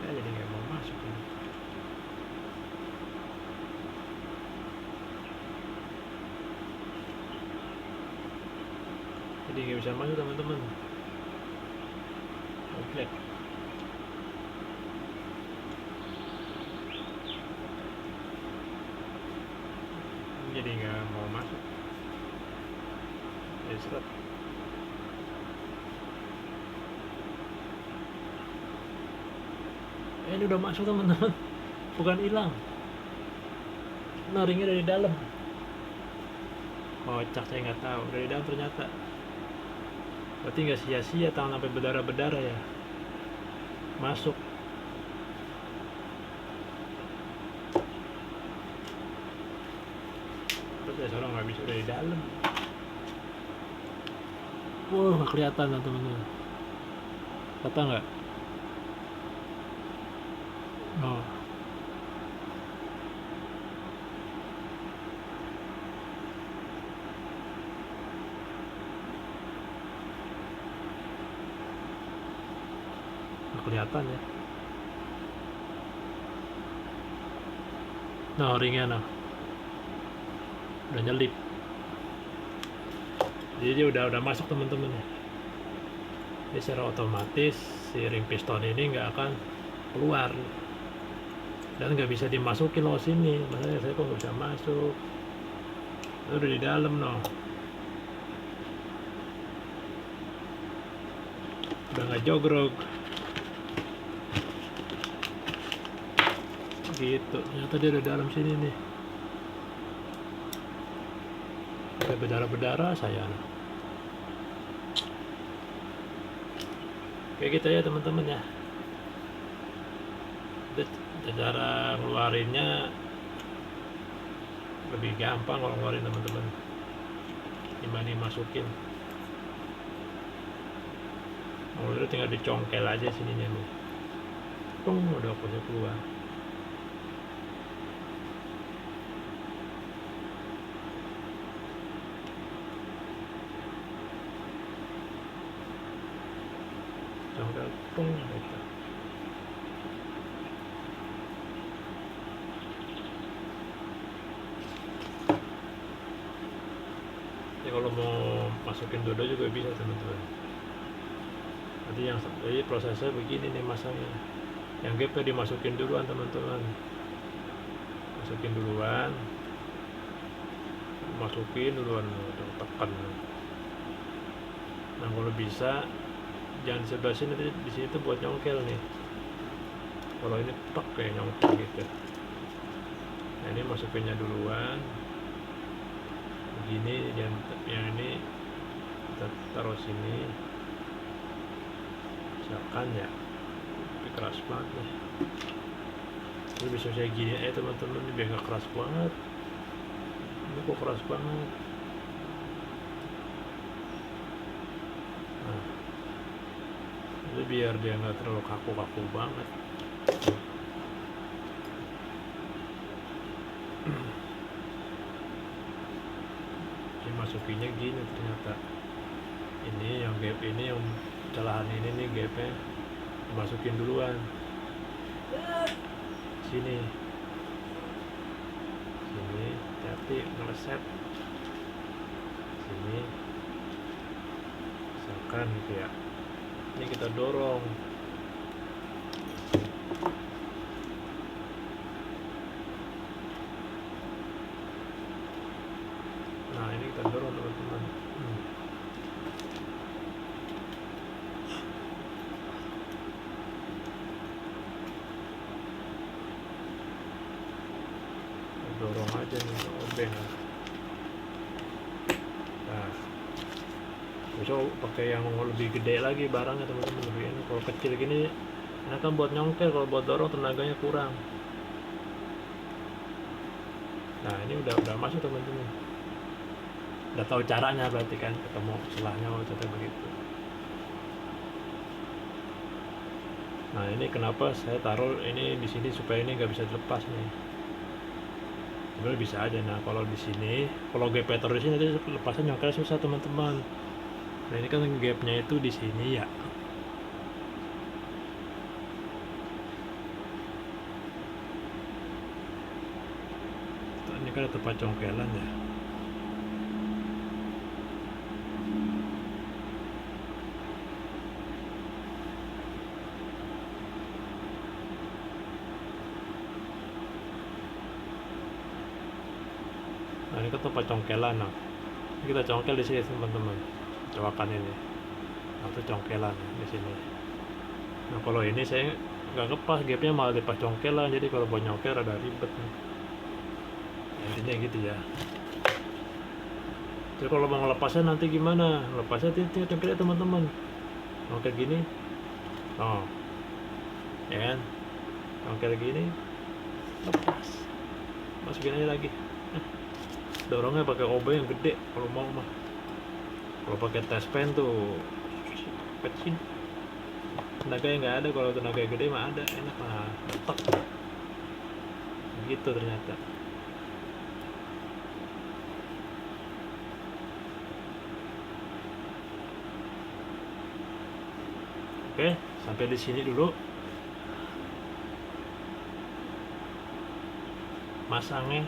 Ya, jadi nggak mau masuk ini. jadi nggak bisa masuk teman-teman. Oke, jadi nggak mau masuk, jadi seret. Ini udah masuk teman-teman, bukan hilang. Nah, ringnya dari dalam. Kocak, saya nggak tahu dari dalam ternyata. Berarti nggak sia-sia tangan sampai berdarah-berdarah ya. Masuk. Terus saya seorang nggak bisa dari dalam. Wah, nggak kelihatan teman-teman. Kata nggak? Oh. Nggak kelihatan ya. Nah, ringnya nah. Udah nyelip. Jadi dia udah masuk teman-teman ya. Jadi secara otomatis si ring piston ini nggak akan keluar dan nggak bisa dimasukin loh sini. Makanya saya kok nggak bisa masuk. Itu udah di dalam noh. Udah nggak jogrok. Gitu. Ternyata dia udah dalam sini nih. Udah berdarah-berdarah saya. Kayak gitu ya teman-teman ya. Cara ngeluarinnya lebih gampang kalau ngeluarin teman-teman. Gimana masukin? Kalau itu tinggal dicongkel aja sininya nih. Udah bisa keluar. Congkel gitu. Ya kalau mau masukin dodo juga bisa teman-teman. Jadi prosesnya begini nih masangnya. Yang gapnya dimasukin duluan teman-teman. Masukin duluan, tekan. Nah kalau bisa jangan sebelah sini, di sini tuh buat nyongkel nih. Kalau ini tek kayak nyongkel gitu. Nah ini masukinnya duluan. Begini, yang ini kita taruh sini. Misalkan ya, tapi keras banget nih. Ini bisa saya gini teman-teman, ini biar nggak keras banget. Ini kok keras banget. Nah, jadi biar dia nggak terlalu kaku-kaku banget. Ini masukinnya gini ternyata. Ini yang gap ini, yang celahan ini nih gapnya dimasukin duluan. Sini, hati ngeleset sini, misalkan gitu ya. Ini kita dorong. Nah ini kita dorong teman-teman. Dorong aja nih obeng. Nah bisa pakai yang lebih gede lagi barangnya teman-teman, lebih enak. Kalau kecil gini enak kan buat nyongkel, kalau buat dorong tenaganya kurang. Nah ini udah masuk teman-teman, udah tahu caranya berarti kan, ketemu celahnya ternyata begitu. Nah ini kenapa saya taruh ini di sini supaya ini nggak bisa dilepas nih. Sebenarnya bisa aja. Nah kalau di sini, kalau gap taruh di sini nanti lepasnya nyongkel susah teman-teman. Nah ini kan gapnya itu di sini ya. Ini kan ada tempat congkelan ya. Nah ini kan tempat congkelan. Nah ini kita congkel di sini teman-teman, coakan ini. Nah itu congkelan di sini. Nah kalau ini saya nggak ngepas gapnya, malah di pas congkelan, jadi kalau mau nyongkel ada ribet nih. Ya, intinya gitu ya. Jadi kalau mau ngelepasnya nanti gimana? Lepasnya tinggal congkel teman-teman. Congkel gini, oh, ya kan? Congkel gini, lepas, masukin aja lagi. Dorongnya pakai OB yang gede kalau mau mah. Kalau pakai test pen tuh kecil, tenaganya nggak ada. Kalau tenaga gede mah ada, enak mah, letak gitu ternyata. Oke, sampai di sini dulu masangnya.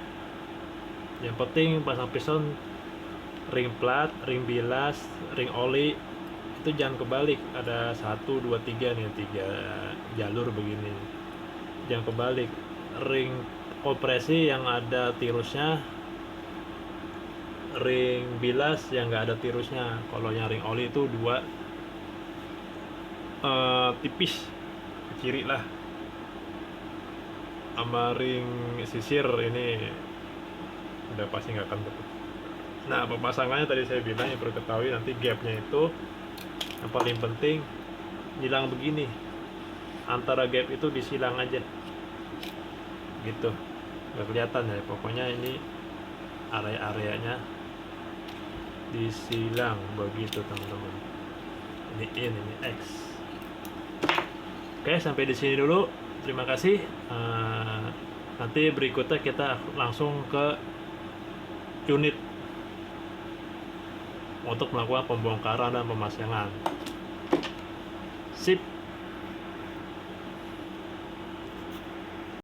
Yang penting pasang piston, ring plat, ring bilas, ring oli itu jangan kebalik. Ada 1, 2, 3 nih, 3 jalur begini, jangan kebalik. Ring kompresi yang ada tirusnya, ring bilas yang nggak ada tirusnya. Kalau yang ring oli itu 2 tipis ke kiri lah, sama ring sisir ini udah pasti nggak akan betul. Nah pemasangannya tadi saya bilang, yang perlu ketahui nanti gapnya itu yang paling penting silang begini, antara gap itu disilang aja gitu, nggak kelihatan ya, pokoknya ini area-areanya disilang begitu teman-teman. Ini in, ini X. Oke, sampai di sini dulu, terima kasih. Nanti berikutnya kita langsung ke unit untuk melakukan pembongkaran dan pemasangan.